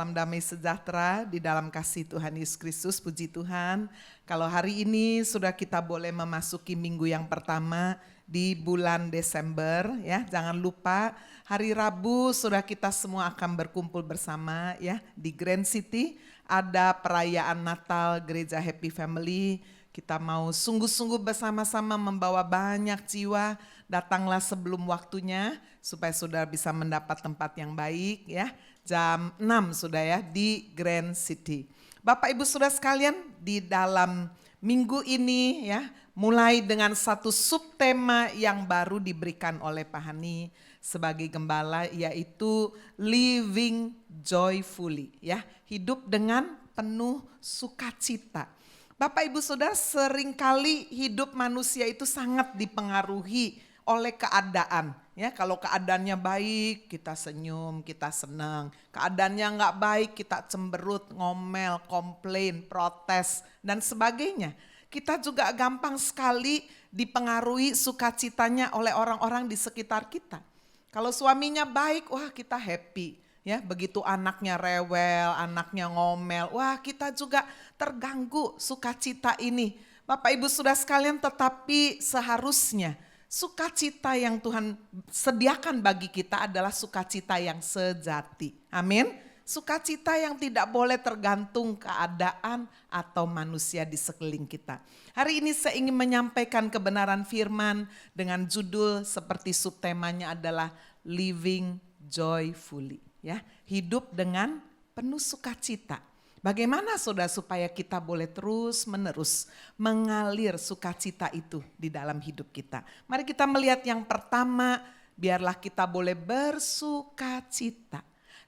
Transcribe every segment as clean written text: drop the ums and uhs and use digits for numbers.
salam damai sejahtera di dalam kasih Tuhan Yesus Kristus, puji Tuhan. Kalau hari ini sudah kita boleh memasuki minggu yang pertama di bulan Desember ya. Jangan lupa hari Rabu sudah kita semua akan berkumpul bersama ya di Grand City. Ada perayaan Natal Gereja Happy Family. Kita mau sungguh-sungguh bersama-sama membawa banyak jiwa. Datanglah sebelum waktunya supaya saudara bisa mendapat tempat yang baik ya. Jam 6 sudah ya di Grand City. Bapak Ibu Saudara sekalian, di dalam minggu ini ya, mulai dengan satu subtema yang baru diberikan oleh Pak Hani sebagai gembala, yaitu living joyfully ya, hidup dengan penuh sukacita. Bapak Ibu Saudara, seringkali hidup manusia itu sangat dipengaruhi oleh keadaan. Ya, kalau keadaannya baik, kita senyum, kita senang. Keadaannya nggak baik, kita cemberut, ngomel, komplain, protes, dan sebagainya. Kita juga gampang sekali dipengaruhi sukacitanya oleh orang-orang di sekitar kita. Kalau suaminya baik, wah kita happy. Ya, begitu anaknya rewel, anaknya ngomel, wah kita juga terganggu sukacita ini. Bapak Ibu Saudara sekalian, tetapi seharusnya sukacita yang Tuhan sediakan bagi kita adalah sukacita yang sejati. Amin. Sukacita yang tidak boleh tergantung keadaan atau manusia di sekeliling kita. Hari ini saya ingin menyampaikan kebenaran firman dengan judul seperti subtemanya adalah living joyfully. Ya, hidup dengan penuh sukacita. Bagaimana saudara supaya kita boleh terus menerus mengalir sukacita itu di dalam hidup kita. Mari kita melihat yang pertama, biarlah kita boleh bersukacita.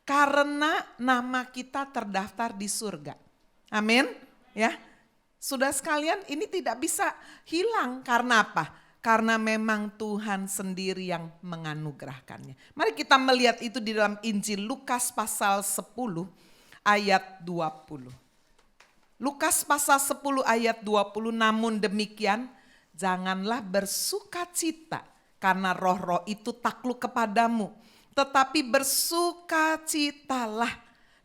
Karena nama kita terdaftar di surga. Amin. Ya, saudara sekalian, ini tidak bisa hilang karena apa? Karena memang Tuhan sendiri yang menganugerahkannya. Mari kita melihat itu di dalam Injil Lukas pasal 10. Ayat 20. Lukas pasal 10 ayat 20, namun demikian janganlah bersukacita karena roh-roh itu takluk kepadamu. Tetapi bersukacitalah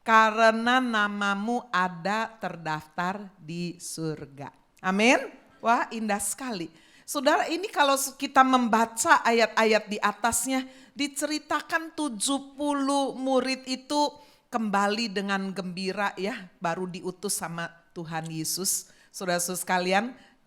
karena namamu ada terdaftar di surga. Amin. Wah, indah sekali. Saudara, ini kalau kita membaca ayat-ayat di atasnya, diceritakan 70 murid itu kembali dengan gembira ya, baru diutus sama Tuhan Yesus. Saudara-saudara sekalian,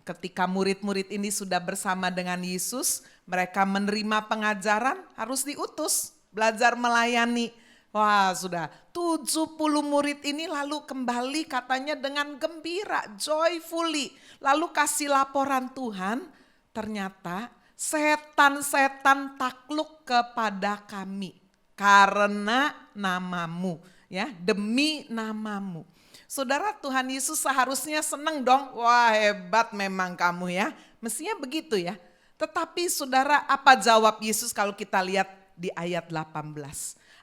ketika murid-murid ini sudah bersama dengan Yesus, mereka menerima pengajaran, harus diutus, belajar melayani. Wah, sudah 70 murid ini lalu kembali katanya dengan gembira, joyfully. Lalu kasih laporan Tuhan, ternyata setan-setan takluk kepada kami. Karena namamu, ya, demi namamu. Saudara, Tuhan Yesus seharusnya senang dong. Wah, hebat memang kamu ya. Mestinya begitu ya. Tetapi saudara, apa jawab Yesus kalau kita lihat di ayat 18?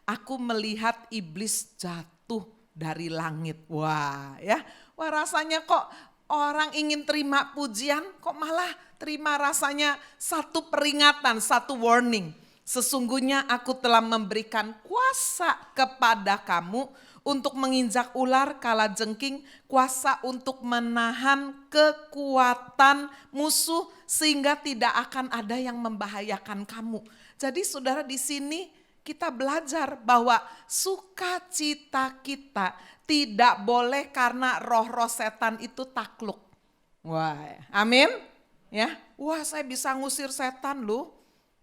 Aku melihat iblis jatuh dari langit. Wah, ya. Wah, rasanya kok orang ingin terima pujian, kok malah terima rasanya satu peringatan, satu warning. Sesungguhnya aku telah memberikan kuasa kepada kamu untuk menginjak ular, kalajengking, kuasa untuk menahan kekuatan musuh sehingga tidak akan ada yang membahayakan kamu. Jadi saudara, di sini kita belajar bahwa sukacita kita tidak boleh karena roh-roh setan itu takluk. Wah, amin. Ya, wah saya bisa ngusir setan loh.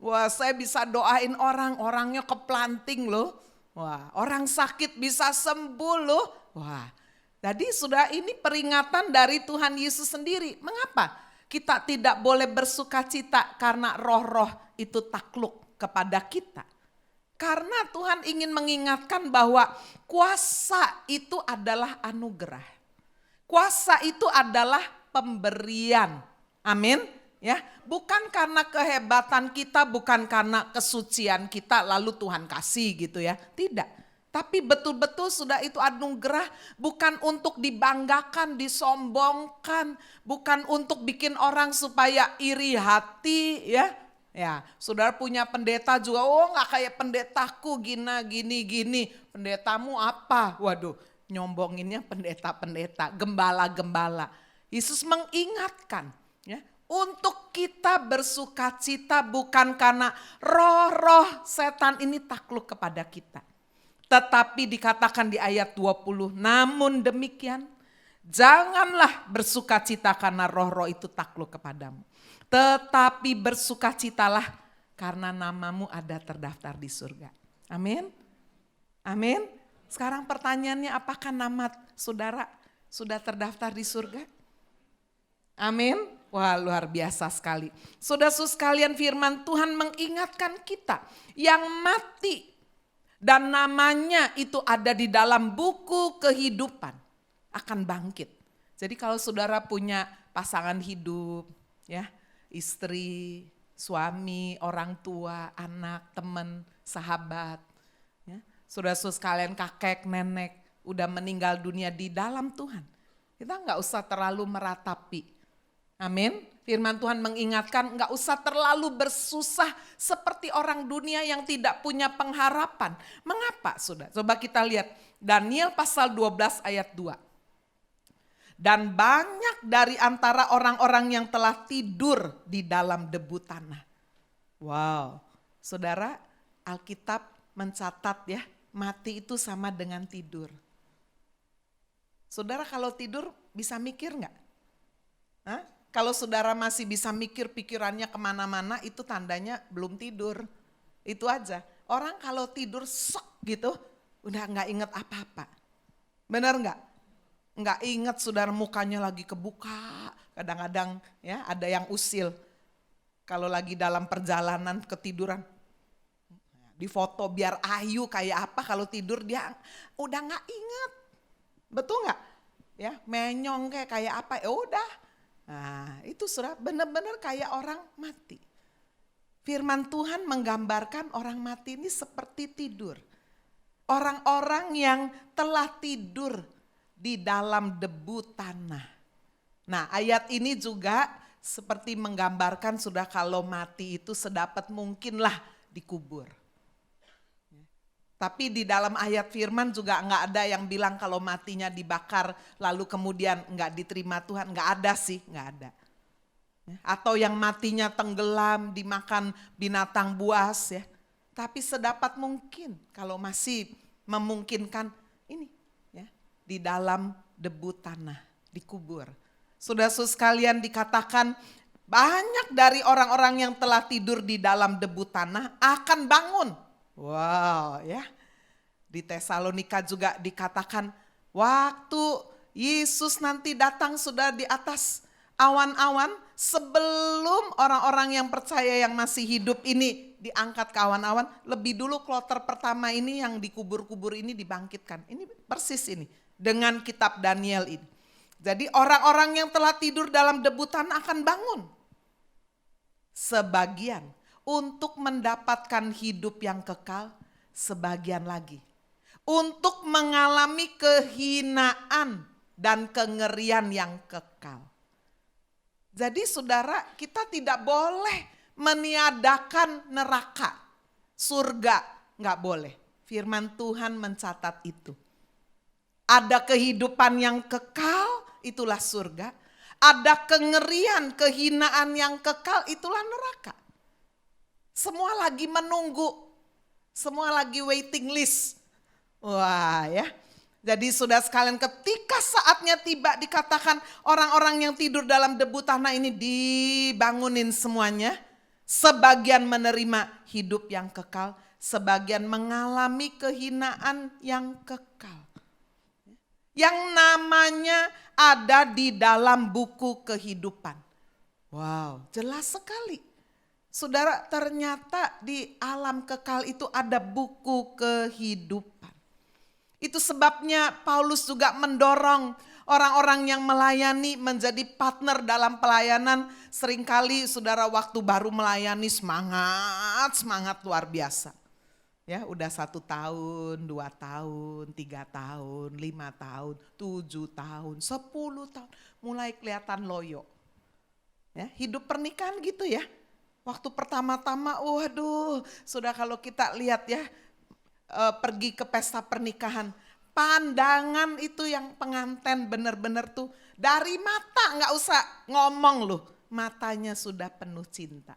Wah, saya bisa doain orang, orangnya keplanting loh. Wah, orang sakit bisa sembuh loh. Wah, jadi sudah ini peringatan dari Tuhan Yesus sendiri. Mengapa kita tidak boleh bersukacita karena roh-roh itu takluk kepada kita? Karena Tuhan ingin mengingatkan bahwa kuasa itu adalah anugerah. Kuasa itu adalah pemberian. Amin. Ya, bukan karena kehebatan kita, bukan karena kesucian kita lalu Tuhan kasih gitu ya. Tidak. Tapi betul-betul sudah itu anugerah, bukan untuk dibanggakan, disombongkan, bukan untuk bikin orang supaya iri hati ya. Ya, saudara punya pendeta juga, oh nggak kayak pendetaku gini. Pendetamu apa? Waduh, nyombonginnya pendeta-pendeta, gembala-gembala. Yesus mengingatkan ya, untuk kita bersukacita bukan karena roh-roh setan ini takluk kepada kita. Tetapi dikatakan di ayat 20, namun demikian janganlah bersukacita karena roh-roh itu takluk kepadamu. Tetapi bersukacitalah karena namamu ada terdaftar di surga. Amin. Amin. Sekarang pertanyaannya, apakah nama saudara sudah terdaftar di surga? Amin. Wah, luar biasa sekali. Saudara-saudara sekalian, firman Tuhan mengingatkan kita yang mati dan namanya itu ada di dalam buku kehidupan akan bangkit. Jadi kalau saudara punya pasangan hidup, ya, istri, suami, orang tua, anak, teman, sahabat, ya, saudara-saudara sekalian, kakek, nenek udah meninggal dunia di dalam Tuhan, kita nggak usah terlalu meratapi. Amin. Firman Tuhan mengingatkan nggak usah terlalu bersusah seperti orang dunia yang tidak punya pengharapan. Mengapa, saudara? Coba kita lihat Daniel pasal 12 ayat 2. Dan banyak dari antara orang-orang yang telah tidur di dalam debu tanah. Wow, saudara, Alkitab mencatat ya, mati itu sama dengan tidur. Saudara kalau tidur bisa mikir nggak? Kalau saudara masih bisa mikir, pikirannya kemana-mana, itu tandanya belum tidur. Itu aja. Orang kalau tidur sok gitu, udah nggak inget apa-apa. Benar nggak? Nggak inget saudara, mukanya lagi kebuka. Kadang-kadang ya ada yang usil. Kalau lagi dalam perjalanan ketiduran. Di foto biar ayu kayak apa, kalau tidur dia udah nggak inget. Betul nggak? Ya, menyong kayak apa, ya udah. Nah, itu saudara benar-benar kayak orang mati. Firman Tuhan menggambarkan orang mati ini seperti tidur. Orang-orang yang telah tidur di dalam debu tanah. Nah, ayat ini juga seperti menggambarkan sudah kalau mati itu sedapat mungkinlah dikubur. Tapi di dalam ayat firman juga nggak ada yang bilang kalau matinya dibakar lalu kemudian nggak diterima Tuhan. Nggak ada sih, nggak ada. Atau yang matinya tenggelam dimakan binatang buas ya. Tapi sedapat mungkin kalau masih memungkinkan ini ya, di dalam debu tanah dikubur. Saudara-saudara sekalian, dikatakan banyak dari orang-orang yang telah tidur di dalam debu tanah akan bangun. Wow ya, di Tesalonika juga dikatakan waktu Yesus nanti datang sudah di atas awan-awan, sebelum orang-orang yang percaya yang masih hidup ini diangkat ke awan-awan, lebih dulu kloter pertama ini yang dikubur-kubur ini dibangkitkan. Ini persis ini dengan kitab Daniel ini. Jadi orang-orang yang telah tidur dalam debu tanah akan bangun. Sebagian untuk mendapatkan hidup yang kekal, sebagian lagi untuk mengalami kehinaan dan kengerian yang kekal. Jadi saudara, kita tidak boleh meniadakan neraka, surga, nggak boleh. Firman Tuhan mencatat itu. Ada kehidupan yang kekal, itulah surga. Ada kengerian, kehinaan yang kekal, itulah neraka. Semua lagi menunggu, semua lagi waiting list. Wah ya, jadi saudara sekalian, ketika saatnya tiba dikatakan orang-orang yang tidur dalam debu tanah ini dibangunin semuanya. Sebagian menerima hidup yang kekal, sebagian mengalami kehinaan yang kekal. Yang namanya ada di dalam buku kehidupan. Wow, jelas sekali. Saudara, ternyata di alam kekal itu ada buku kehidupan. Itu sebabnya Paulus juga mendorong orang-orang yang melayani menjadi partner dalam pelayanan. Seringkali saudara waktu baru melayani semangat luar biasa. Ya, udah 1 tahun, 2 tahun, 3 tahun, 5 tahun, 7 tahun, 10 tahun. Mulai kelihatan loyo. Ya, hidup pernikahan gitu ya. Waktu pertama-tama, waduh, sudah kalau kita lihat ya, pergi ke pesta pernikahan, pandangan itu yang pengantin benar-benar tuh dari mata, nggak usah ngomong loh, matanya sudah penuh cinta.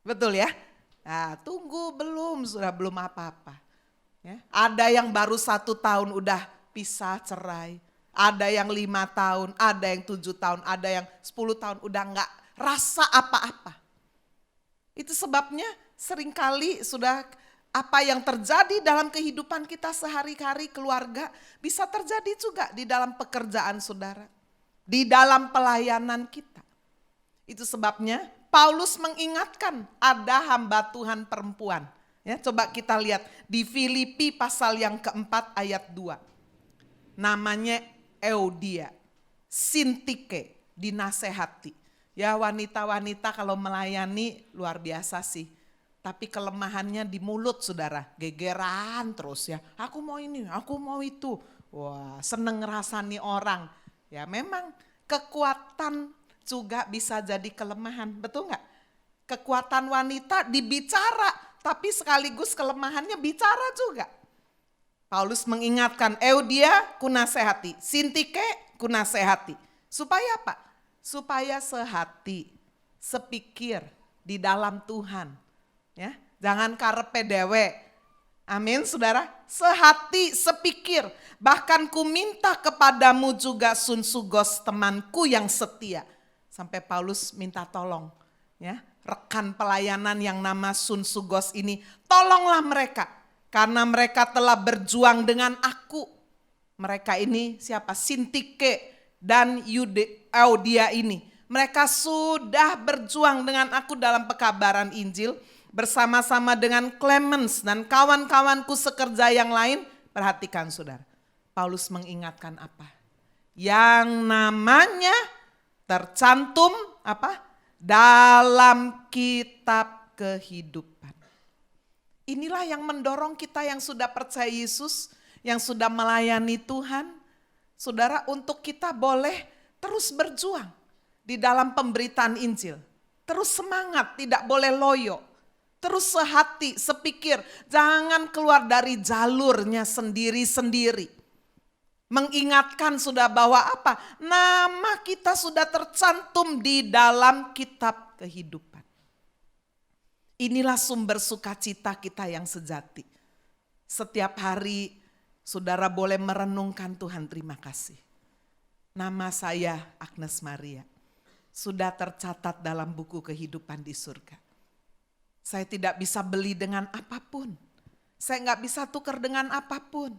Betul ya? Nah, tunggu sudah belum apa-apa. Ya, ada yang baru 1 tahun udah pisah cerai, ada yang 5 tahun, ada yang 7 tahun, ada yang 10 tahun udah nggak rasa apa-apa. Itu sebabnya seringkali sudah apa yang terjadi dalam kehidupan kita sehari-hari keluarga bisa terjadi juga di dalam pekerjaan saudara, di dalam pelayanan kita. Itu sebabnya Paulus mengingatkan ada hamba Tuhan perempuan. Ya, coba kita lihat di Filipi pasal yang keempat ayat 2. Namanya Eudia, Sintike, dinasehati. Ya, wanita-wanita kalau melayani luar biasa sih. Tapi kelemahannya di mulut saudara, gegeran terus ya. Aku mau ini, aku mau itu. Wah, seneng ngerasani orang. Ya memang kekuatan juga bisa jadi kelemahan, betul nggak? Kekuatan wanita dibicara, tapi sekaligus kelemahannya bicara juga. Paulus mengingatkan, Eudia kunasehati, Sintike kunasehati. Supaya apa? Supaya sehati, sepikir di dalam Tuhan. Ya, jangan karepe dewe. Amin saudara, sehati, sepikir. Bahkan ku minta kepadamu juga Sunsugos temanku yang setia. Sampai Paulus minta tolong ya. Rekan pelayanan yang nama Sunsugos ini, tolonglah mereka karena mereka telah berjuang dengan aku. Mereka ini siapa? Sintike dan Eudia ini. Mereka sudah berjuang dengan aku dalam pekabaran Injil bersama-sama dengan Clemens dan kawan-kawanku sekerja yang lain. Perhatikan saudara, Paulus mengingatkan apa? Yang namanya tercantum apa? Dalam kitab kehidupan. Inilah yang mendorong kita yang sudah percaya Yesus, yang sudah melayani Tuhan, saudara, untuk kita boleh terus berjuang di dalam pemberitaan Injil. Terus semangat, tidak boleh loyo. Terus sehati, sepikir, jangan keluar dari jalurnya sendiri-sendiri. Mengingatkan sudah bahwa apa? Nama kita sudah tercantum di dalam kitab kehidupan. Inilah sumber sukacita kita yang sejati. Setiap hari saudara boleh merenungkan Tuhan, terima kasih. Nama saya Agnes Maria. Sudah tercatat dalam buku kehidupan di surga. Saya tidak bisa beli dengan apapun. Saya nggak bisa tukar dengan apapun.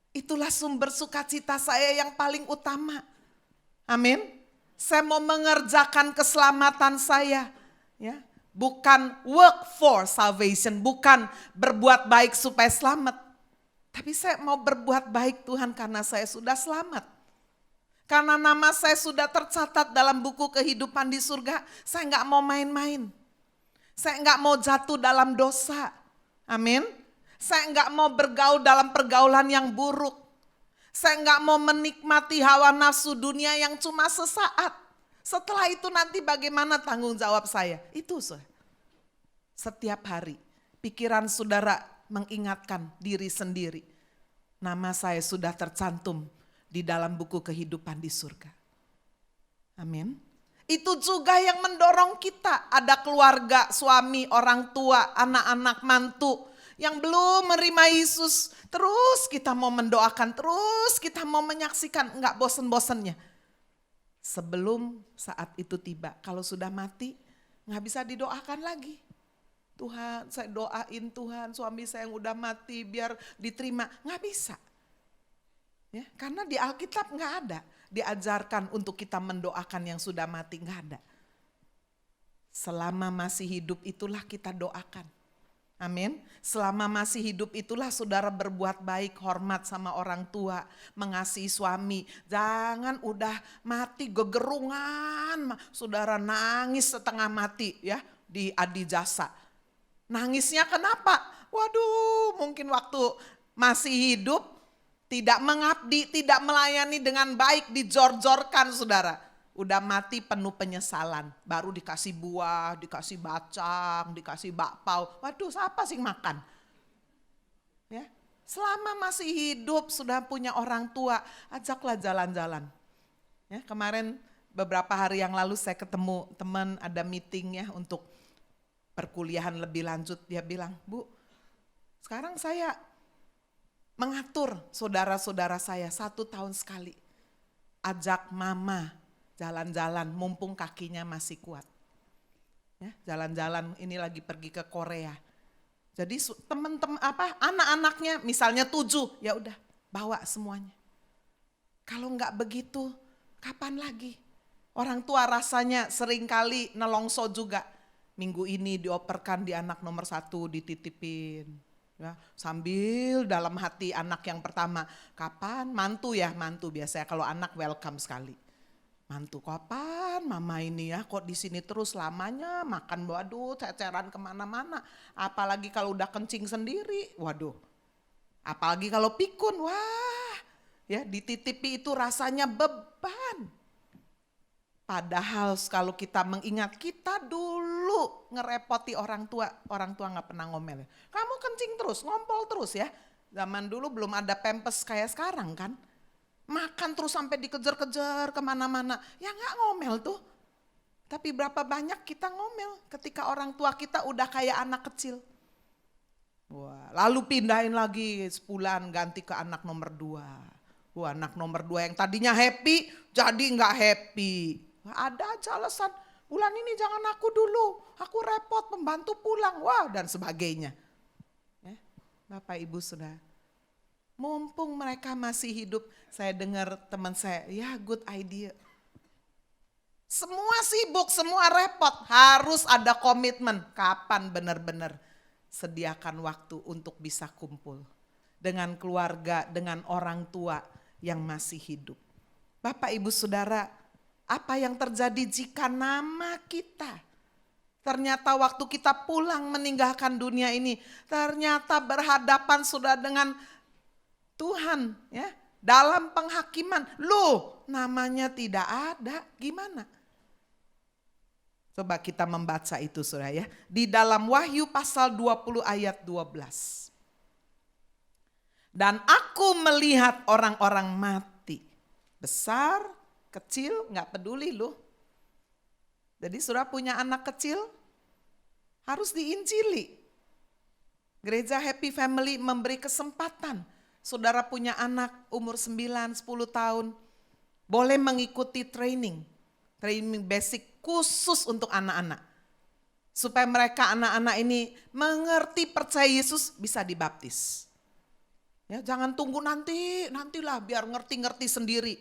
Itulah sumber sukacita saya yang paling utama. Amin. Saya mau mengerjakan keselamatan saya. Ya, bukan work for salvation, bukan berbuat baik supaya selamat. Tapi saya mau berbuat baik Tuhan karena saya sudah selamat. Karena nama saya sudah tercatat dalam buku kehidupan di surga, saya nggak mau main-main. Saya nggak mau jatuh dalam dosa. Amin. Saya nggak mau bergaul dalam pergaulan yang buruk. Saya nggak mau menikmati hawa nafsu dunia yang cuma sesaat. Setelah itu nanti bagaimana tanggung jawab saya? Itu setiap hari pikiran saudara mengingatkan diri sendiri. Nama saya sudah tercantum di dalam buku kehidupan di surga. Amin. Itu juga yang mendorong kita. Ada keluarga, suami, orang tua, anak-anak, mantu yang belum menerima Yesus, terus kita mau mendoakan, terus kita mau menyaksikan, enggak bosen-bosennya. Sebelum saat itu tiba, kalau sudah mati, enggak bisa didoakan lagi. Tuhan, saya doain Tuhan, suami saya yang udah mati biar diterima, enggak bisa. Ya, karena di Alkitab enggak ada diajarkan untuk kita mendoakan yang sudah mati, enggak ada. Selama masih hidup itulah kita doakan. Amin. Selama masih hidup itulah saudara berbuat baik, hormat sama orang tua, mengasihi suami. Jangan udah mati gegerungan, saudara nangis setengah mati ya di adi jasa. Nangisnya kenapa? Waduh, mungkin waktu masih hidup tidak mengabdi, tidak melayani dengan baik, dijor-jorkan saudara. udah mati penuh penyesalan. Baru dikasih buah, dikasih bacang, dikasih bakpao. Waduh, siapa sih makan? Ya, selama masih hidup sudah punya orang tua, ajaklah jalan-jalan. Ya, kemarin beberapa hari yang lalu saya ketemu teman, ada meeting ya untuk perkuliahan lebih lanjut. Dia bilang, Bu, sekarang saya mengatur saudara-saudara saya 1 tahun sekali. Ajak mama jalan-jalan mumpung kakinya masih kuat. Ya, jalan-jalan, ini lagi pergi ke Korea. Jadi teman-teman anak-anaknya misalnya 7, ya udah bawa semuanya. Kalau enggak begitu, kapan lagi? Orang tua rasanya seringkali nelongso juga. Minggu ini dioperkan di anak nomor 1, dititipin. Ya, sambil dalam hati anak yang pertama, kapan mantu ya, mantu biasanya kalau anak welcome sekali. Mantu, kapan mama ini ya kok di sini terus lamanya makan, waduh ceceran kemana-mana. Apalagi kalau udah kencing sendiri, waduh. Apalagi kalau pikun, wah ya dititipi itu rasanya beban. Padahal kalau kita mengingat kita dulu ngerepoti orang tua nggak pernah ngomel. Kamu kencing terus, ngompol terus ya. Zaman dulu belum ada pampers kayak sekarang kan. Makan terus sampai dikejar-kejar kemana-mana. Ya nggak ngomel tuh. Tapi berapa banyak kita ngomel ketika orang tua kita udah kayak anak kecil. Wah, lalu pindahin lagi sebulan ganti ke anak nomor 2. Wah, anak nomor 2 yang tadinya happy jadi nggak happy. Wah, ada aja alasan, bulan ini jangan aku dulu, aku repot pembantu pulang, wah dan sebagainya. Ya, Bapak Ibu Saudara. Mumpung mereka masih hidup, saya dengar teman saya, ya good idea. Semua sibuk, semua repot, harus ada komitmen. Kapan benar-benar sediakan waktu untuk bisa kumpul dengan keluarga, dengan orang tua yang masih hidup. Bapak Ibu Saudara, apa yang terjadi jika nama kita ternyata waktu kita pulang meninggalkan dunia ini, ternyata berhadapan sudah dengan Tuhan ya, dalam penghakiman, loh namanya tidak ada, gimana? Coba kita membaca itu Saudara ya, di dalam Wahyu pasal 20 ayat 12. Dan aku melihat orang-orang mati, besar, kecil, gak peduli loh. Jadi Saudara punya anak kecil, harus diinjili. Gereja Happy Family memberi kesempatan. Saudara punya anak umur 9-10 tahun, boleh mengikuti training basic khusus untuk anak-anak. Supaya mereka anak-anak ini mengerti percaya Yesus bisa dibaptis. Ya, jangan tunggu nantilah biar ngerti-ngerti sendiri.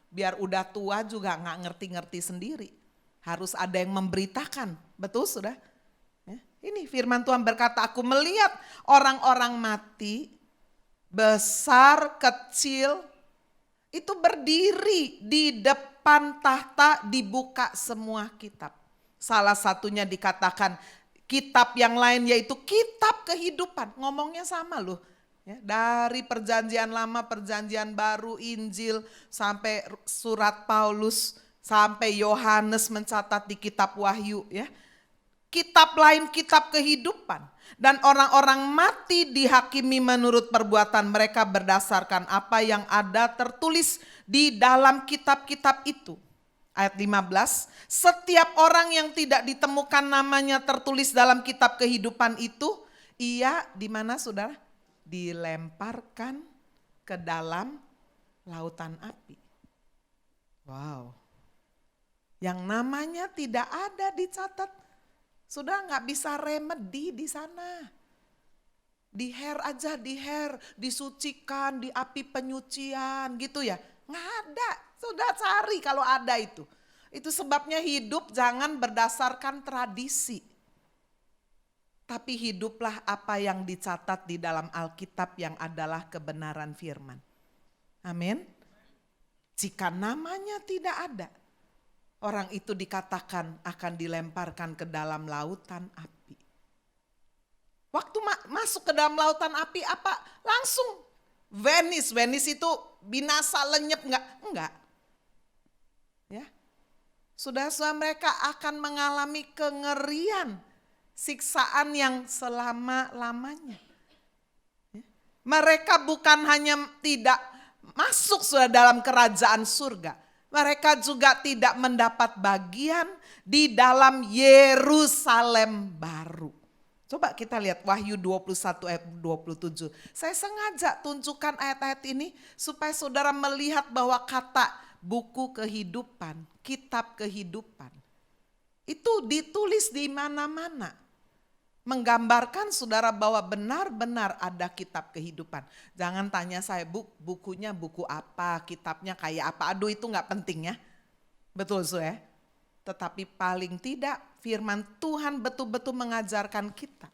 Biar udah tua juga gak ngerti-ngerti sendiri. Harus ada yang memberitakan, betul sudah? Ya, ini firman Tuhan berkata, aku melihat orang-orang mati, besar, kecil, itu berdiri di depan tahta, dibuka semua kitab. Salah satunya dikatakan kitab yang lain yaitu kitab kehidupan. Ngomongnya sama loh. Ya, dari perjanjian lama, perjanjian baru, Injil, sampai surat Paulus, sampai Yohanes mencatat di kitab Wahyu. Ya. Kitab lain kitab kehidupan. Dan orang-orang mati dihakimi menurut perbuatan mereka berdasarkan apa yang ada tertulis di dalam kitab-kitab itu. Ayat 15, setiap orang yang tidak ditemukan namanya tertulis dalam kitab kehidupan itu, ia di mana Saudara? Dilemparkan ke dalam lautan api. Wow. Yang namanya tidak ada dicatat. Sudah nggak bisa remedi di sana. Diher aja, disucikan di api penyucian gitu ya. Nggak ada, sudah cari kalau ada itu. Itu sebabnya hidup jangan berdasarkan tradisi. Tapi hiduplah apa yang dicatat di dalam Alkitab yang adalah kebenaran firman. Amin. Jika namanya tidak ada, orang itu dikatakan akan dilemparkan ke dalam lautan api. Waktu masuk ke dalam lautan api apa? Langsung vanish. Vanish itu binasa, lenyap enggak? Enggak. Ya. Saudara-saudara, mereka akan mengalami kengerian, siksaan yang selama-lamanya. Mereka bukan hanya tidak masuk sudah dalam kerajaan surga, mereka juga tidak mendapat bagian di dalam Yerusalem baru. Coba kita lihat Wahyu 21 ayat 27. Saya sengaja tunjukkan ayat-ayat ini supaya saudara melihat bahwa kata buku kehidupan, kitab kehidupan, itu ditulis di mana-mana. Menggambarkan saudara bahwa benar-benar ada kitab kehidupan. Jangan tanya saya, bukunya buku apa, kitabnya kayak apa. Aduh, itu gak penting ya. Betul saudara. Tetapi paling tidak firman Tuhan betul-betul mengajarkan kita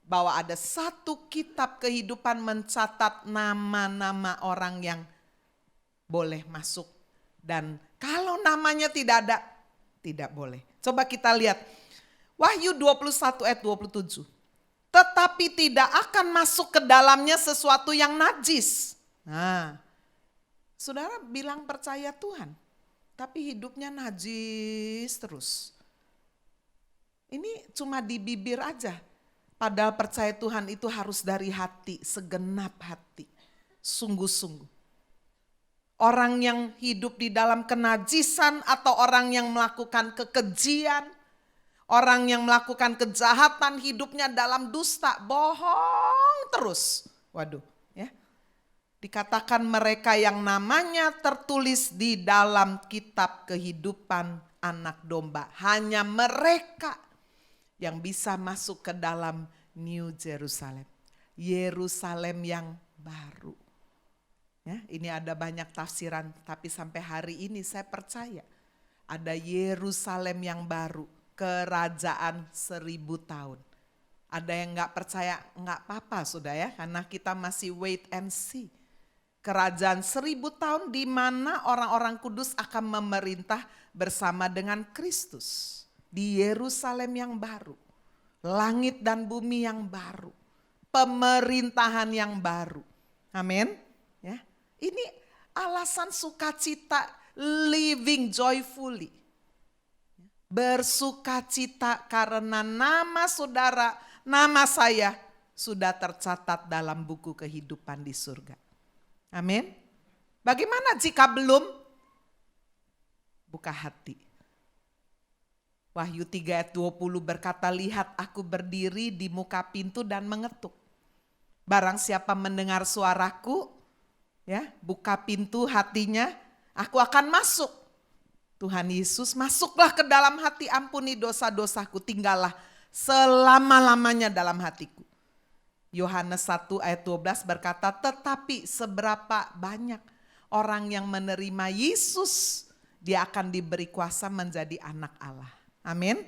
bahwa ada satu kitab kehidupan mencatat nama-nama orang yang boleh masuk. Dan kalau namanya tidak ada, tidak boleh. Coba kita lihat Wahyu 21 ayat 27. Tetapi tidak akan masuk ke dalamnya sesuatu yang najis. Nah, saudara bilang percaya Tuhan, tapi hidupnya najis terus. Ini cuma di bibir aja. Padahal percaya Tuhan itu harus dari hati, segenap hati, sungguh-sungguh. Orang yang hidup di dalam kenajisan atau orang yang melakukan kekejian, orang yang melakukan kejahatan, hidupnya dalam dusta, bohong terus. Waduh, ya. Dikatakan mereka yang namanya tertulis di dalam kitab kehidupan anak domba. Hanya mereka yang bisa masuk ke dalam New Jerusalem. Yerusalem yang baru. Ya, ini ada banyak tafsiran, tapi sampai hari ini saya percaya ada Yerusalem yang baru. Kerajaan 1000 tahun. Ada yang gak percaya, gak apa-apa sudah ya, karena kita masih wait and see. Kerajaan 1000 tahun di mana orang-orang kudus akan memerintah bersama dengan Kristus. Di Yerusalem yang baru, langit dan bumi yang baru, pemerintahan yang baru. Amin. Ya, ini alasan sukacita, living joyfully. Bersukacita karena nama saudara, nama saya sudah tercatat dalam buku kehidupan di surga. Amin. Bagaimana jika belum? Buka hati. Wahyu 3 ayat 20 berkata, lihat aku berdiri di muka pintu dan mengetuk. Barang siapa mendengar suaraku, ya, buka pintu hatinya, aku akan masuk. Tuhan Yesus, masuklah ke dalam hati, ampuni dosa-dosaku, tinggallah selama-lamanya dalam hatiku. Yohanes 1 ayat 12 berkata, tetapi seberapa banyak orang yang menerima Yesus, dia akan diberi kuasa menjadi anak Allah. Amin.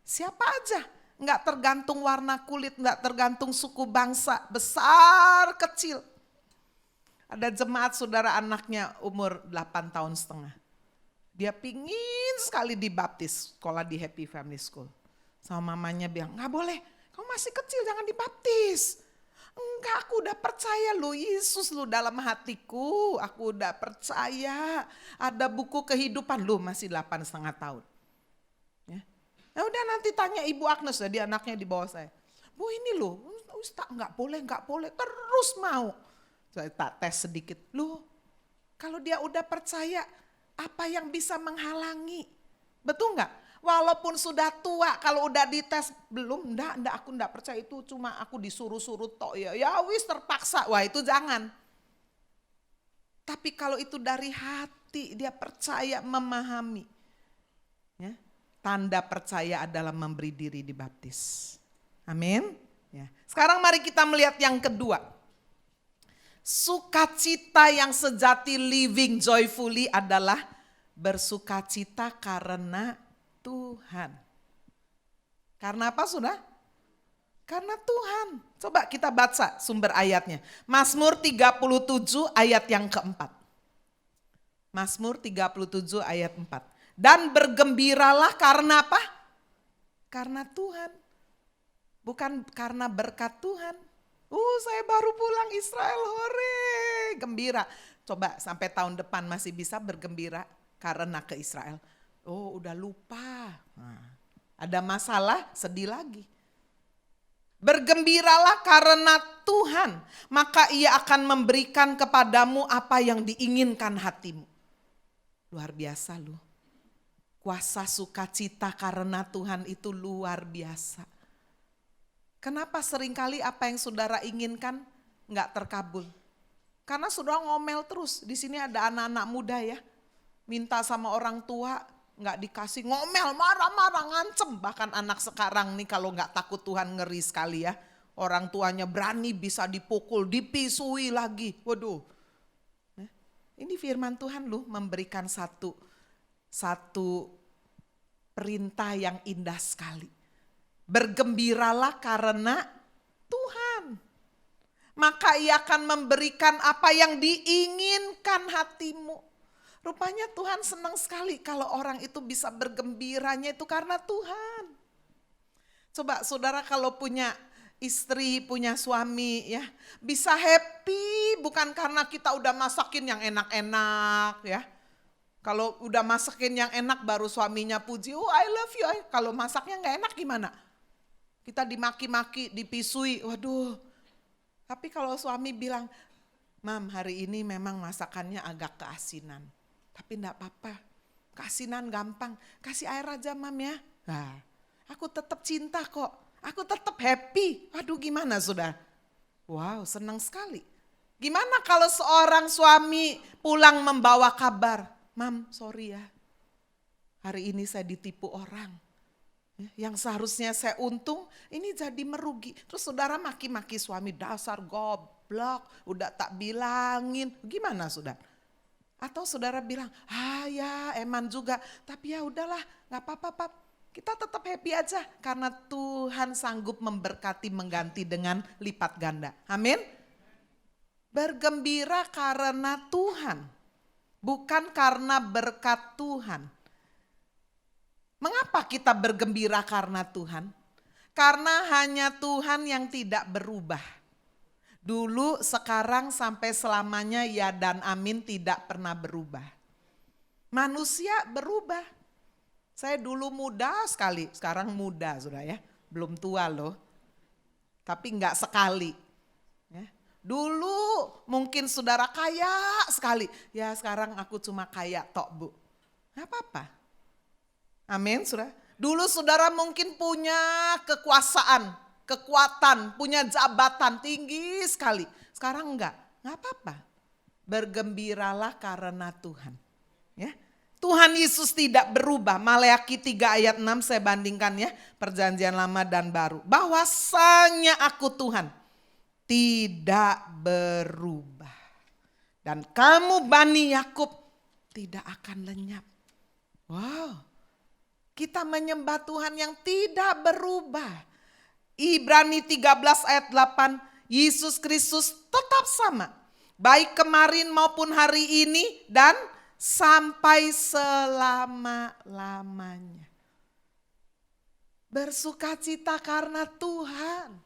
Siapa aja, enggak tergantung warna kulit, enggak tergantung suku bangsa, besar kecil. Ada jemaat saudara anaknya umur 8 tahun setengah. Dia pingin sekali dibaptis, sekolah di Happy Family School. Sama mamanya bilang, gak boleh, kamu masih kecil jangan dibaptis. Enggak, aku udah percaya lu Yesus lu dalam hatiku. Aku udah percaya ada buku kehidupan lu, masih 8,5 tahun. Ya udah nanti tanya Ibu Agnes, dia anaknya di bawah saya. Bu ini loh, Ustaz gak boleh, terus mau. Saya tak tes sedikit, lu kalau dia udah percaya, apa yang bisa menghalangi? Betul nggak? Walaupun sudah tua, kalau udah dites belum, aku enggak percaya itu, cuma aku disuruh-suruh tok ya. Ya wis terpaksa, wah itu jangan. Tapi kalau itu dari hati, dia percaya, memahami. Ya, tanda percaya adalah memberi diri dibaptis. Amin. Ya. Sekarang mari kita melihat yang kedua. Sukacita yang sejati, living joyfully, adalah bersukacita karena Tuhan. Karena apa sudah? Karena Tuhan. Coba kita baca sumber ayatnya. Mazmur 37 ayat yang keempat. Mazmur 37 ayat 4. Dan bergembiralah karena apa? Karena Tuhan. Bukan karena berkat Tuhan. Saya baru pulang Israel, hore, gembira. Coba sampai tahun depan masih bisa bergembira karena ke Israel. Oh, udah lupa. Nah, ada masalah, sedih lagi. Bergembiralah karena Tuhan, maka Ia akan memberikan kepadamu apa yang diinginkan hatimu. Luar biasa loh. Kuasa sukacita karena Tuhan itu luar biasa. Kenapa seringkali apa yang saudara inginkan nggak terkabul? Karena saudara ngomel terus. Di sini ada anak-anak muda ya, minta sama orang tua nggak dikasih, ngomel, marah-marah, ngancem. Bahkan anak sekarang nih kalau nggak takut Tuhan ngeri sekali ya. Orang tuanya berani bisa dipukul, dipisui lagi. Waduh. Ini firman Tuhan loh memberikan satu perintah yang indah sekali. Bergembiralah karena Tuhan. Maka Ia akan memberikan apa yang diinginkan hatimu. Rupanya Tuhan senang sekali kalau orang itu bisa bergembiranya itu karena Tuhan. Coba saudara kalau punya istri, punya suami ya, bisa happy bukan karena kita udah masakin yang enak-enak ya. Kalau udah masakin yang enak baru suaminya puji, oh I love you. Kalau masaknya gak enak gimana? Kita dimaki-maki, dipisui, waduh. Tapi kalau suami bilang, Mam hari ini memang masakannya agak keasinan. Tapi enggak apa-apa, keasinan gampang. Kasih air aja Mam ya. Nah, aku tetap cinta kok, aku tetap happy. Waduh gimana sudah? Wow senang sekali. Gimana kalau seorang suami pulang membawa kabar, Mam sorry ya, hari ini saya ditipu orang. Yang seharusnya saya untung, ini jadi merugi. Terus saudara maki-maki suami, dasar goblok, udah tak bilangin. Gimana saudara? Atau saudara bilang, ya eman juga. Tapi ya udahlah, gak apa-apa Pap. Kita tetap happy aja. Karena Tuhan sanggup memberkati, mengganti dengan lipat ganda. Amin. Bergembira karena Tuhan. Bukan karena berkat Tuhan. Mengapa kita bergembira karena Tuhan? Karena hanya Tuhan yang tidak berubah. Dulu, sekarang, sampai selamanya ya dan amin tidak pernah berubah. Manusia berubah. Saya dulu muda sekali, sekarang muda sudah ya. Belum tua loh, tapi enggak sekali. Ya. Dulu mungkin saudara kaya sekali, ya sekarang aku cuma kaya tok bu. Gak apa-apa. Amin, saudara. Dulu saudara mungkin punya kekuasaan, kekuatan, punya jabatan tinggi sekali. Sekarang enggak apa-apa. Bergembiralah karena Tuhan. Ya, Tuhan Yesus tidak berubah. Maleakhi 3 ayat 6 saya bandingkan ya, perjanjian lama dan baru. Bahwasanya aku Tuhan tidak berubah. Dan kamu Bani Yakub tidak akan lenyap. Wow. Kita menyembah Tuhan yang tidak berubah. Ibrani 13 ayat 8, Yesus Kristus tetap sama. Baik kemarin maupun hari ini dan sampai selama-lamanya. Bersukacita karena Tuhan.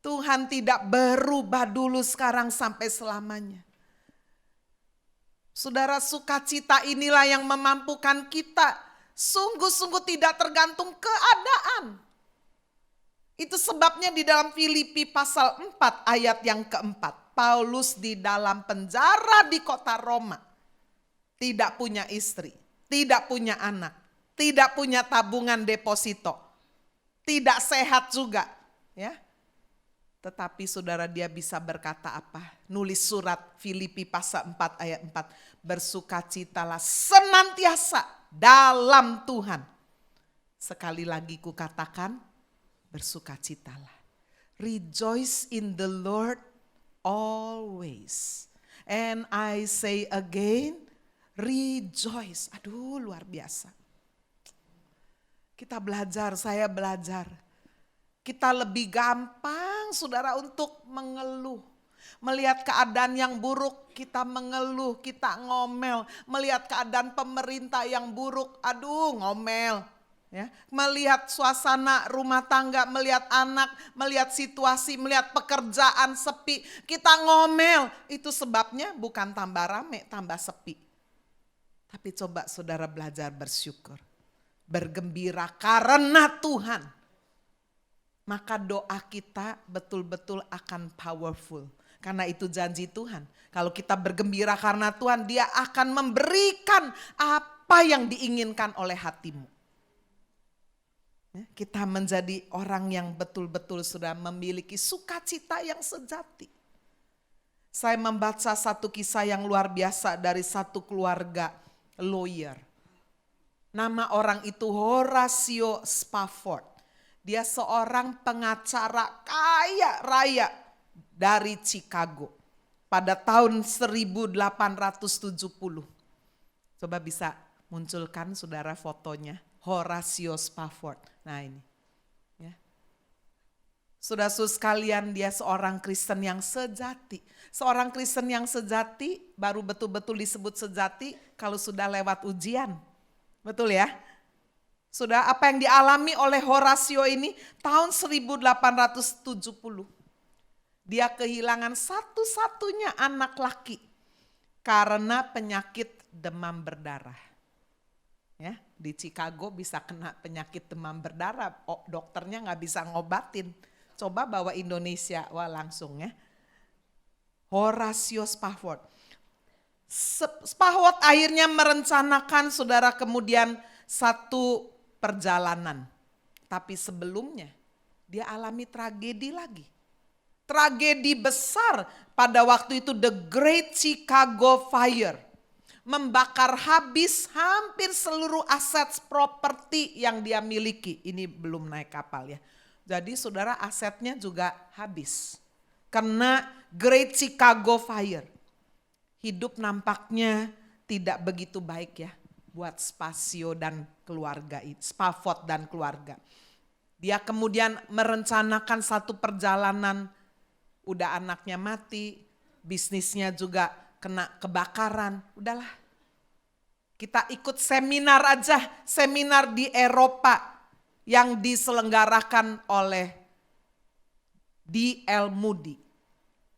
Tuhan tidak berubah dulu, sekarang, sampai selamanya. Saudara, sukacita inilah yang memampukan kita sungguh-sungguh tidak tergantung keadaan. Itu sebabnya di dalam Filipi pasal 4 ayat yang keempat. Paulus di dalam penjara di kota Roma. Tidak punya istri, tidak punya anak, tidak punya tabungan deposito. Tidak sehat juga. Ya. Tetapi saudara dia bisa berkata apa? Nulis surat Filipi pasal 4 ayat 4. Bersukacitalah senantiasa dalam Tuhan. Sekali lagi kukatakan, bersukacitalah. Rejoice in the Lord always. And I say again, rejoice. Aduh luar biasa. Kita belajar, saya belajar. Kita lebih gampang saudara untuk mengeluh. Melihat keadaan yang buruk kita mengeluh, kita ngomel. Melihat keadaan pemerintah yang buruk, aduh ngomel. Ya. Melihat suasana rumah tangga, melihat anak, melihat situasi, melihat pekerjaan sepi. Kita ngomel, itu sebabnya bukan tambah rame, tambah sepi. Tapi coba saudara belajar bersyukur. Bergembira karena Tuhan. Maka doa kita betul-betul akan powerful. Karena itu janji Tuhan. Kalau kita bergembira karena Tuhan, Dia akan memberikan apa yang diinginkan oleh hatimu. Kita menjadi orang yang betul-betul sudah memiliki sukacita yang sejati. Saya membaca satu kisah yang luar biasa dari satu keluarga lawyer. Nama orang itu Horatio Spafford. Dia seorang pengacara kaya raya dari Chicago pada tahun 1870. Coba bisa munculkan saudara fotonya, Horatio Spafford. Nah ini. Ya. Saudara-saudara sekalian, dia seorang Kristen yang sejati. Seorang Kristen yang sejati baru betul-betul disebut sejati kalau sudah lewat ujian. Betul ya? Sudah apa yang dialami oleh Horatio ini tahun 1870. Dia kehilangan satu-satunya anak laki karena penyakit demam berdarah. Ya, di Chicago bisa kena penyakit demam berdarah, dokternya nggak bisa ngobatin. Coba bawa Indonesia, wah langsung ya. Horatio Spafford. Spafford akhirnya merencanakan saudara kemudian satu perjalanan. Tapi sebelumnya dia alami tragedi lagi. Tragedi besar pada waktu itu, The Great Chicago Fire. Membakar habis hampir seluruh aset properti yang dia miliki. Ini belum naik kapal ya. Jadi saudara asetnya juga habis. Kena Great Chicago Fire. Hidup nampaknya tidak begitu baik ya buat Spafford dan keluarga. Dia kemudian merencanakan satu perjalanan, udah anaknya mati, bisnisnya juga kena kebakaran. Udahlah, kita ikut seminar aja, seminar di Eropa yang diselenggarakan oleh D.L. Moody.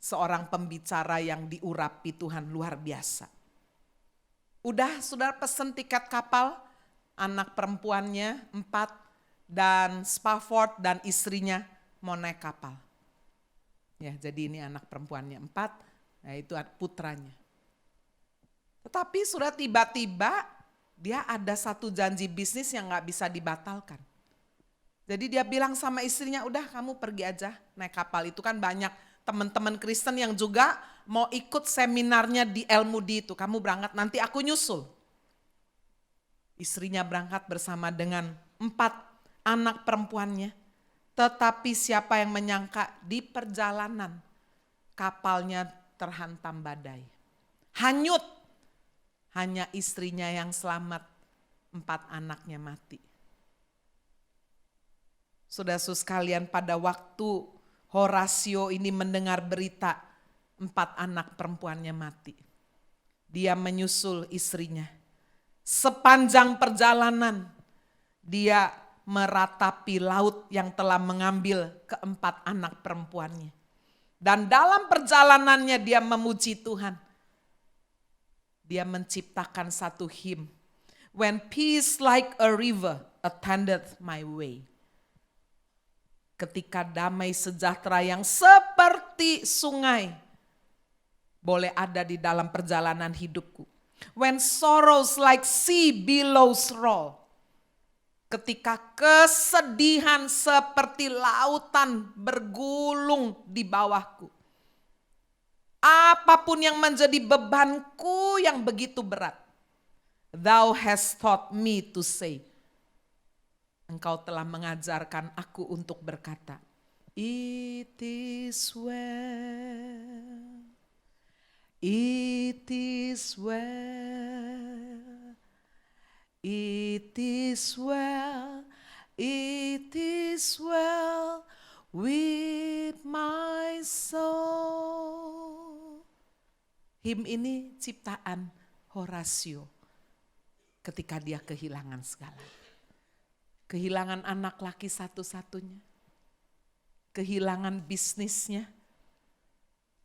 Seorang pembicara yang diurapi Tuhan luar biasa. Udah saudara pesen tiket kapal, anak perempuannya 4 dan Spafford dan istrinya mau naik kapal. Ya, jadi ini anak perempuannya 4, nah itu putranya. Tetapi sudah tiba-tiba dia ada satu janji bisnis yang gak bisa dibatalkan. Jadi dia bilang sama istrinya, udah kamu pergi aja naik kapal. Itu kan banyak teman-teman Kristen yang juga mau ikut seminarnya di El Moody itu. Kamu berangkat, nanti aku nyusul. Istrinya berangkat bersama dengan 4 anak perempuannya. Tetapi siapa yang menyangka di perjalanan kapalnya terhantam badai. Hanyut. Hanya istrinya yang selamat, 4 anaknya mati. Saudara-saudara sekalian, pada waktu Horatio ini mendengar berita 4 anak perempuannya mati, dia menyusul istrinya. Sepanjang perjalanan dia meratapi laut yang telah mengambil ke-4 anak perempuannya. Dan dalam perjalanannya dia memuji Tuhan. Dia menciptakan satu hymn. When peace like a river attendeth my way. Ketika damai sejahtera yang seperti sungai boleh ada di dalam perjalanan hidupku. When sorrows like sea billows roll. Ketika kesedihan seperti lautan bergulung di bawahku. Apapun yang menjadi bebanku yang begitu berat. Thou hast taught me to say. Engkau telah mengajarkan aku untuk berkata, it is well, it is well, it is well, it is well with my soul. Hymn ini ciptaan Horatio ketika dia kehilangan segala. Kehilangan anak laki satu-satunya. Kehilangan bisnisnya.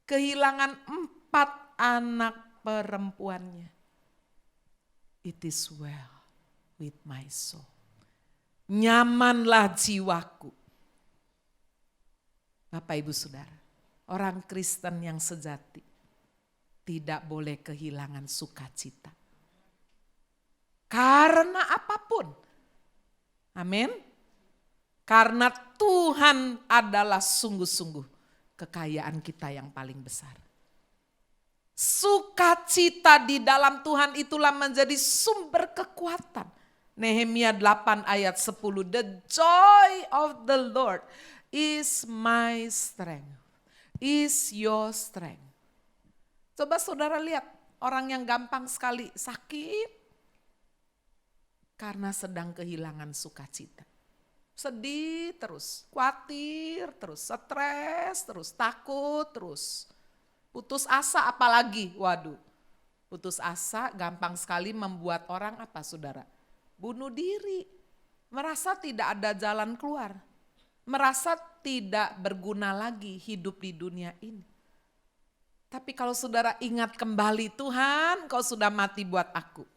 Kehilangan 4 anak perempuannya. It is well with my soul. Nyamanlah jiwaku. Bapak Ibu Saudara, orang Kristen yang sejati tidak boleh kehilangan sukacita. Karena apapun. Amin. Karena Tuhan adalah sungguh-sungguh kekayaan kita yang paling besar. Sukacita di dalam Tuhan itulah menjadi sumber kekuatan. Nehemia 8 ayat 10. The joy of the Lord is my strength. Is your strength. Coba saudara lihat orang yang gampang sekali sakit karena sedang kehilangan sukacita. Sedih terus, khawatir terus, stres terus, takut terus. Putus asa apalagi, waduh. Putus asa gampang sekali membuat orang apa saudara? Bunuh diri, merasa tidak ada jalan keluar. Merasa tidak berguna lagi hidup di dunia ini. Tapi kalau saudara ingat kembali Tuhan, kau sudah mati buat aku.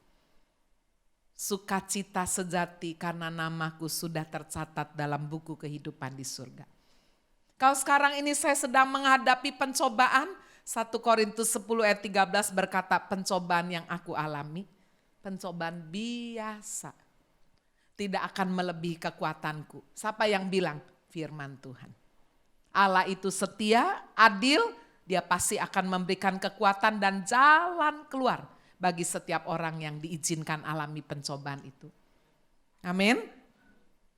Sukacita sejati karena namaku sudah tercatat dalam buku kehidupan di surga. Kalau sekarang ini saya sedang menghadapi pencobaan, 1 Korintus 10 ayat 13 berkata pencobaan yang aku alami, pencobaan biasa. Tidak akan melebihi kekuatanku. Siapa yang bilang? Firman Tuhan. Allah itu setia, adil, Dia pasti akan memberikan kekuatan dan jalan keluar bagi setiap orang yang diizinkan alami pencobaan itu. Amin.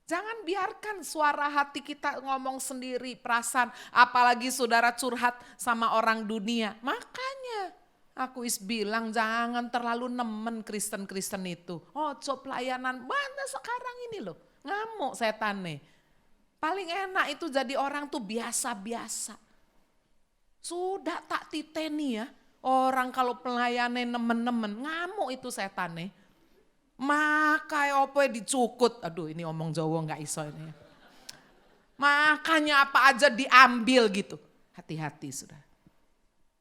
Jangan biarkan suara hati kita ngomong sendiri, perasaan, apalagi saudara curhat sama orang dunia. Makanya aku bilang jangan terlalu nemen Kristen-Kristen itu. Oh, coba pelayanan, mana sekarang ini loh, ngamuk setane. Paling enak itu jadi orang tuh biasa-biasa. Sudah tak titeni ya, orang kalau pelayanan nemen-nemen, ngamuk itu setane. Maka apa dicukut, aduh ini omong Jawa gak iso ini. Makanya apa aja diambil gitu, hati-hati sudah.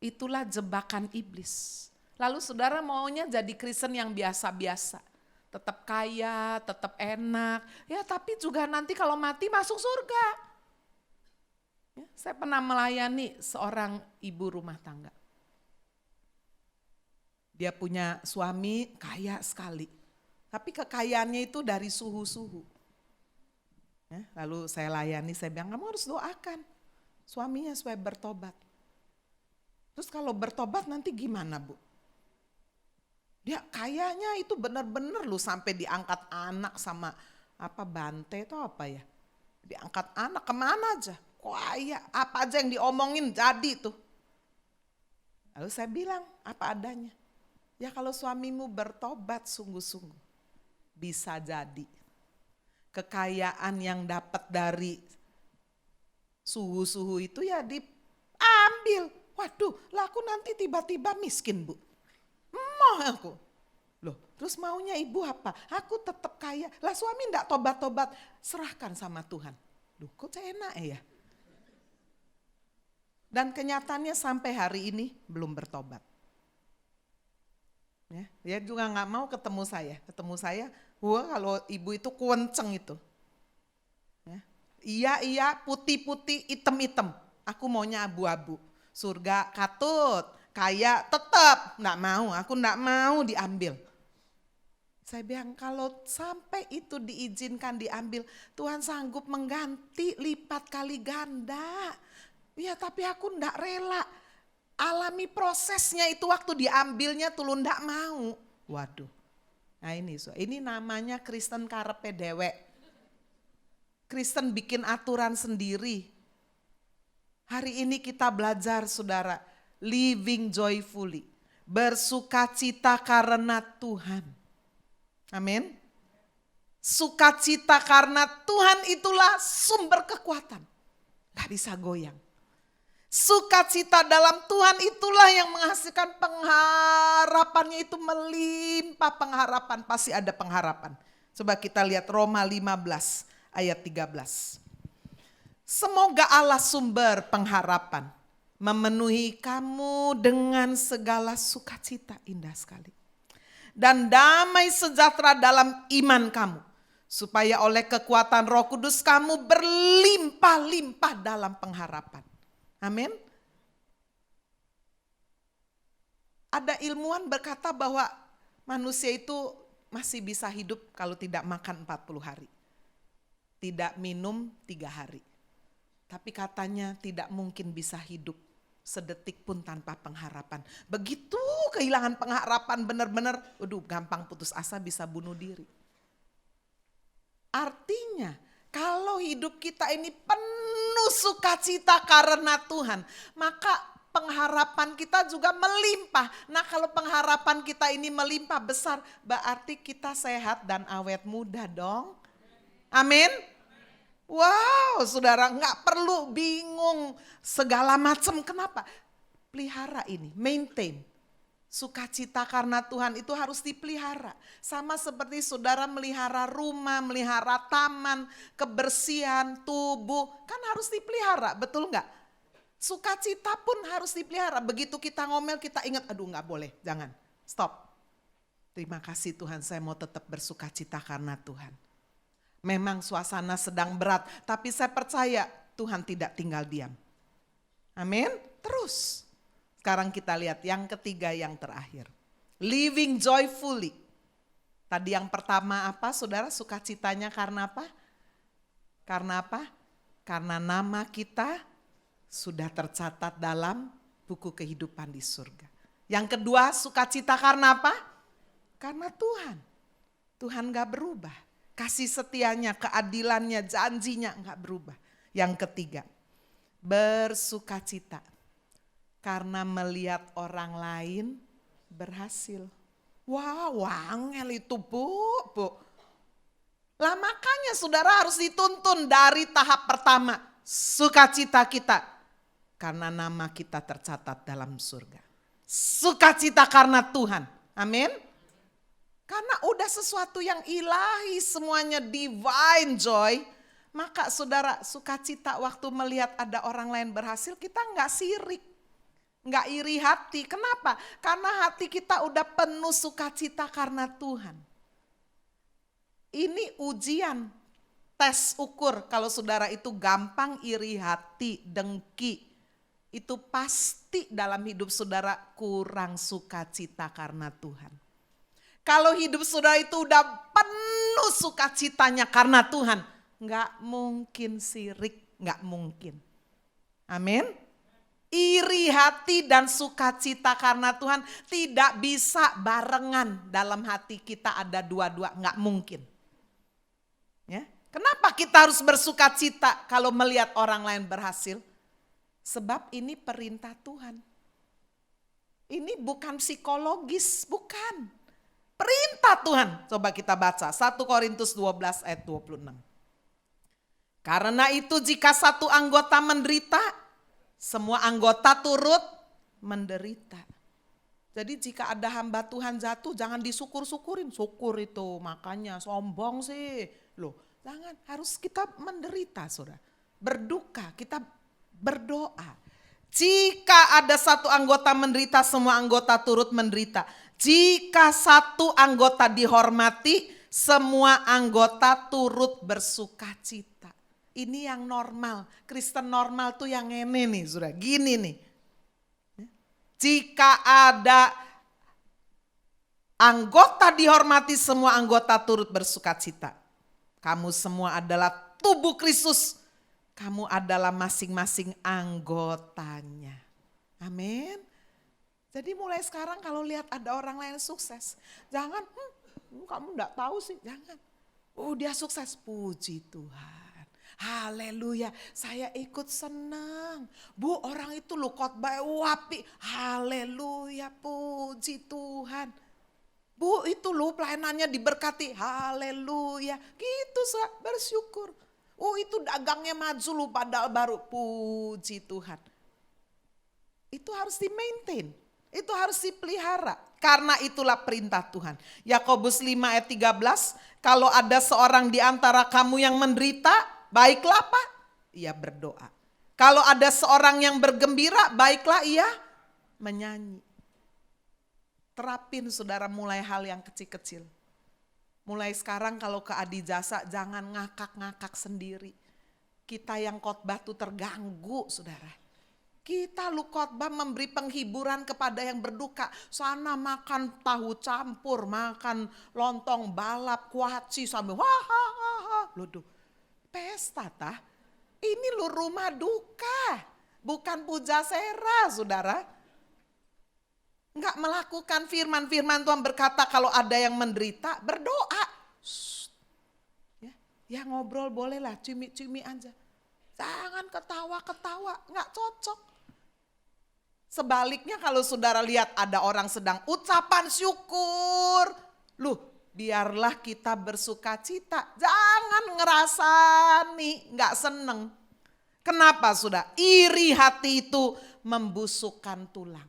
Itulah jebakan iblis. Lalu saudara maunya jadi Kristen yang biasa-biasa. Tetap kaya, tetap enak. Ya tapi juga nanti kalau mati masuk surga. Ya, saya pernah melayani seorang ibu rumah tangga. Dia punya suami kaya sekali. Tapi kekayaannya itu dari suhu-suhu. Ya, lalu saya layani, saya bilang kamu harus doakan suaminya supaya bertobat. Terus kalau bertobat nanti gimana Bu? Dia kayaknya itu benar-benar lu sampai diangkat anak sama apa bante itu apa ya? Diangkat anak kemana aja? Kaya apa aja yang diomongin jadi tuh. Lalu saya bilang apa adanya. Ya kalau suamimu bertobat sungguh-sungguh bisa jadi. Kekayaan yang dapat dari suhu-suhu itu ya diambil. Waduh, lah aku nanti tiba-tiba miskin Bu. Mau aku. Loh, terus maunya ibu apa? Aku tetap kaya. Lah suami enggak tobat-tobat, serahkan sama Tuhan. Loh, kok enak ya? Dan kenyataannya sampai hari ini belum bertobat. Ya, dia juga enggak mau ketemu saya. Ketemu saya, wah kalau ibu itu kuenceng itu. Ya, iya, putih-putih, hitam-hitam. Aku maunya abu-abu. Surga katut, kaya tetap enggak mau, aku enggak mau diambil. Saya bilang kalau sampai itu diizinkan diambil, Tuhan sanggup mengganti lipat kali ganda. Ya tapi aku enggak rela, alami prosesnya itu waktu diambilnya tuh enggak mau. Waduh, nah ini namanya Kristen karepe dewek. Kristen bikin aturan sendiri. Hari ini kita belajar saudara, living joyfully, bersukacita karena Tuhan. Amin. Sukacita karena Tuhan itulah sumber kekuatan. Gak bisa goyang. Sukacita dalam Tuhan itulah yang menghasilkan pengharapannya itu melimpah pengharapan. Pasti ada pengharapan. Coba kita lihat Roma 15 ayat 13. Semoga Allah sumber pengharapan memenuhi kamu dengan segala sukacita, indah sekali. dan damai sejahtera dalam iman kamu, supaya oleh kekuatan Roh Kudus kamu berlimpah-limpah dalam pengharapan. Amin. Ada ilmuwan berkata bahwa manusia itu masih bisa hidup kalau tidak makan 40 hari. Tidak minum 3 hari. Tapi katanya tidak mungkin bisa hidup sedetik pun tanpa pengharapan. Begitu kehilangan pengharapan benar-benar, gampang putus asa, bisa bunuh diri. Artinya kalau hidup kita ini penuh sukacita karena Tuhan, maka pengharapan kita juga melimpah. Nah, kalau pengharapan kita ini melimpah besar, berarti kita sehat dan awet muda dong. Amin. Wow, saudara, nggak perlu bingung segala macam. Kenapa? Pelihara ini, maintain. Sukacita karena Tuhan itu harus dipelihara. Sama seperti saudara melihara rumah, melihara taman, kebersihan tubuh, kan harus dipelihara, betul nggak? Sukacita pun harus dipelihara. Begitu kita ngomel, kita ingat, nggak boleh, jangan, stop. Terima kasih Tuhan, saya mau tetap bersukacita karena Tuhan. Memang suasana sedang berat, tapi saya percaya Tuhan tidak tinggal diam. Amin. Terus. Sekarang kita lihat yang ketiga, yang terakhir. Living joyfully. Tadi yang pertama apa, saudara? Sukacitanya karena apa? Karena apa? Karena nama kita sudah tercatat dalam buku kehidupan di surga. Yang kedua, sukacita karena apa? Karena Tuhan. Tuhan gak berubah. Kasih setianya, keadilannya, janjinya enggak berubah. Yang ketiga, bersukacita karena melihat orang lain berhasil. Wah, wangel itu bu. Lah makanya saudara harus dituntun dari tahap pertama, sukacita kita karena nama kita tercatat dalam surga. Sukacita karena Tuhan. Amin. Karena udah sesuatu yang ilahi, semuanya divine joy. Maka saudara, sukacita waktu melihat ada orang lain berhasil, kita enggak sirik, enggak iri hati. Kenapa? Karena hati kita udah penuh sukacita karena Tuhan. Ini ujian, tes ukur kalau saudara itu gampang iri hati, dengki. Itu pasti dalam hidup saudara kurang sukacita karena Tuhan. Kalau hidup saudara itu udah penuh sukacitanya karena Tuhan, nggak mungkin sirik, nggak mungkin. Amin. Iri hati dan sukacita karena Tuhan tidak bisa barengan, dalam hati kita ada dua-dua, nggak mungkin. Ya, kenapa kita harus bersukacita kalau melihat orang lain berhasil? Sebab ini perintah Tuhan. Ini bukan psikologis, bukan. Perintah Tuhan. Coba kita baca 1 Korintus 12 ayat 26. Karena itu jika satu anggota menderita, semua anggota turut menderita. Jadi jika ada hamba Tuhan jatuh, jangan disyukur-syukurin. Syukur itu makanya sombong sih. Loh, jangan, harus kita menderita saudara. Berduka, kita berdoa. Jika ada satu anggota menderita, semua anggota turut menderita. Jika satu anggota dihormati, semua anggota turut bersukacita. Ini yang normal. Kristen normal tuh yang ini nih, saudara. Gini nih. Jika ada anggota dihormati, semua anggota turut bersukacita. Kamu semua adalah tubuh Kristus. Kamu adalah masing-masing anggotanya. Amin. Jadi mulai sekarang kalau lihat ada orang lain sukses, jangan, kamu enggak tahu sih, jangan. Dia sukses, puji Tuhan. Haleluya, saya ikut senang. Bu, orang itu lu khotbah wapi, haleluya, puji Tuhan. Bu, itu lu pelayanannya diberkati, haleluya. Gitu, bersyukur. Itu dagangnya maju lu padahal baru, puji Tuhan. Itu harus di-maintain. Itu harus dipelihara. Karena itulah perintah Tuhan. Yakobus 5 ayat 13. Kalau ada seorang di antara kamu yang menderita, baiklah apa? Ia berdoa. Kalau ada seorang yang bergembira, baiklah ia menyanyi. Terapin saudara mulai hal yang kecil-kecil. Mulai sekarang kalau ke Adijasa jangan ngakak-ngakak sendiri. Kita yang khotbah tuh terganggu saudara. Kita lu khotbah memberi penghiburan kepada yang berduka. Sana makan tahu campur, makan lontong balap, kuaci sambil wah. Loh, pesta tah. Ini lu rumah duka, bukan pujasera saudara. Enggak melakukan firman Tuhan berkata kalau ada yang menderita berdoa. Ya ngobrol bolehlah, cumi-cumi aja. Jangan ketawa-ketawa, enggak cocok. Sebaliknya kalau saudara lihat ada orang sedang ucapan syukur. Biarlah kita bersuka cita. Jangan ngerasani, enggak seneng. Kenapa sudah? Iri hati itu membusukkan tulang.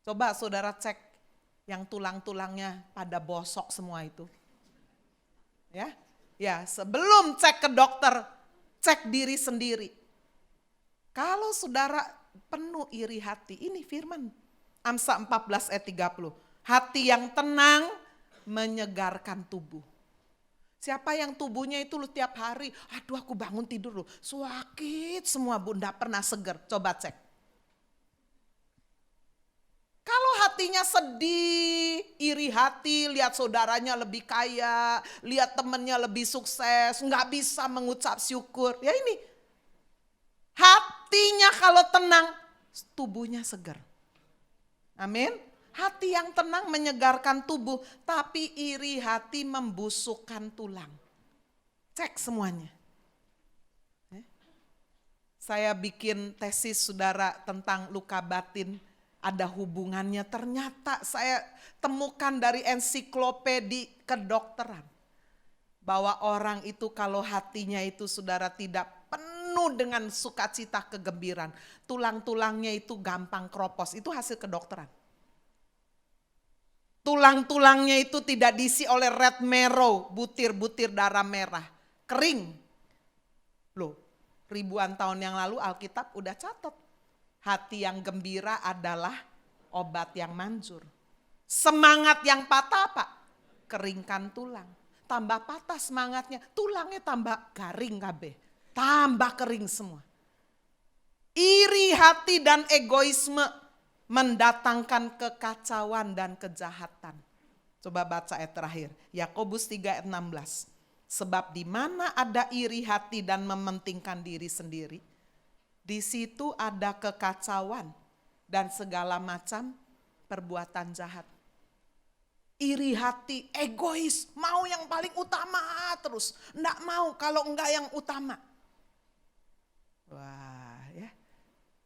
Coba saudara cek yang tulang-tulangnya pada bosok semua itu. Ya, sebelum cek ke dokter, cek diri sendiri. Kalau saudara penuh iri hati, ini firman Amsa 14 ayat 30. Hati yang tenang menyegarkan tubuh. Siapa yang tubuhnya itu lu tiap hari, aduh aku bangun tidur sakit semua bunda pernah seger, coba cek. Kalau hatinya sedih, iri hati, lihat saudaranya lebih kaya, lihat temennya lebih sukses, nggak bisa mengucap syukur. Ya ini, hatinya kalau tenang, tubuhnya segar. Amin. Hati yang tenang menyegarkan tubuh, tapi iri hati membusukkan tulang. Cek semuanya. Saya bikin tesis saudara tentang luka batin. Ada hubungannya, ternyata saya temukan dari ensiklopedi kedokteran. Bahwa orang itu kalau hatinya itu saudara tidak penuh dengan sukacita kegembiraan. Tulang-tulangnya itu gampang kropos, itu hasil kedokteran. Tulang-tulangnya itu tidak diisi oleh red marrow, butir-butir darah merah. Kering. Ribuan tahun yang lalu Alkitab udah catat. Hati yang gembira adalah obat yang manjur. Semangat yang patah apa? Keringkan tulang. Tambah patah semangatnya, tulangnya tambah garing kabeh. Tambah kering semua. Iri hati dan egoisme mendatangkan kekacauan dan kejahatan. Coba baca ayat terakhir. Yakobus 3 ayat 16. Sebab di mana ada iri hati dan mementingkan diri sendiri, di situ ada kekacauan dan segala macam perbuatan jahat. Iri hati, egois, mau yang paling utama terus. Enggak mau kalau enggak yang utama. Wah ya.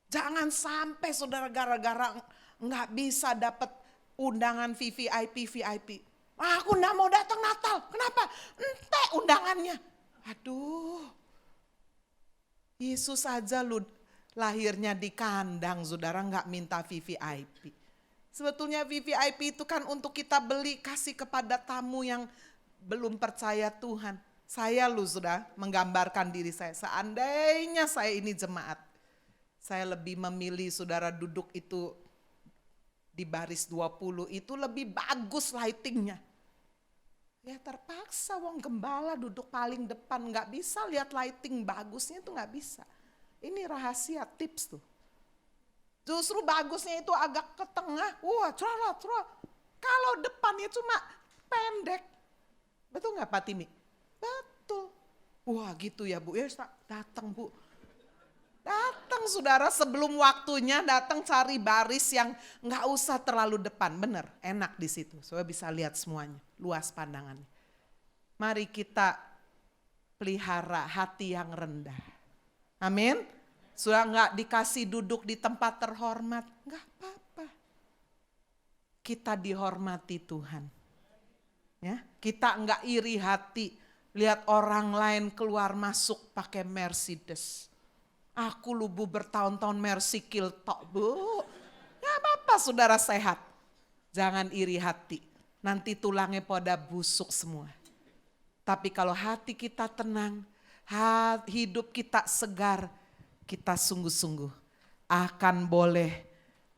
Jangan sampai saudara gara-gara enggak bisa dapat undangan VIP. Aku enggak mau datang Natal. Kenapa? Ente undangannya. Aduh. Yesus saja lahirnya di kandang, saudara nggak minta VVIP. Sebetulnya VVIP itu kan untuk kita beli kasih kepada tamu yang belum percaya Tuhan. Saya sudah menggambarkan diri saya. Seandainya saya ini jemaat, saya lebih memilih saudara duduk itu di baris 20 itu lebih bagus lightingnya. Ya terpaksa wong gembala duduk paling depan, nggak bisa lihat lighting bagusnya itu nggak bisa. Ini rahasia tips tuh. Justru bagusnya itu agak ke tengah, cerah. Kalau depannya cuma pendek. Betul nggak Pak Timi? Betul. Wah gitu ya Bu, ya datang Bu. Datang saudara sebelum waktunya, datang cari baris yang nggak usah terlalu depan, bener, enak di situ, supaya bisa lihat semuanya, luas pandangannya. Mari kita pelihara hati yang rendah. Amin. Sudah nggak dikasih duduk di tempat terhormat, nggak apa-apa. Kita dihormati Tuhan. Ya, kita nggak iri hati lihat orang lain keluar masuk pakai Mercedes. Aku lubu bertahun-tahun Mercy kill tok Bu. Gak apa-apa saudara sehat. Jangan iri hati. Nanti tulangnya pada busuk semua. Tapi kalau hati kita tenang, hidup kita segar, kita sungguh-sungguh akan boleh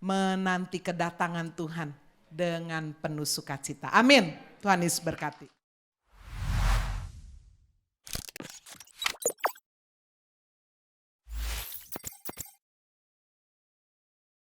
menanti kedatangan Tuhan dengan penuh sukacita. Amin. Tuhan Yesus berkati.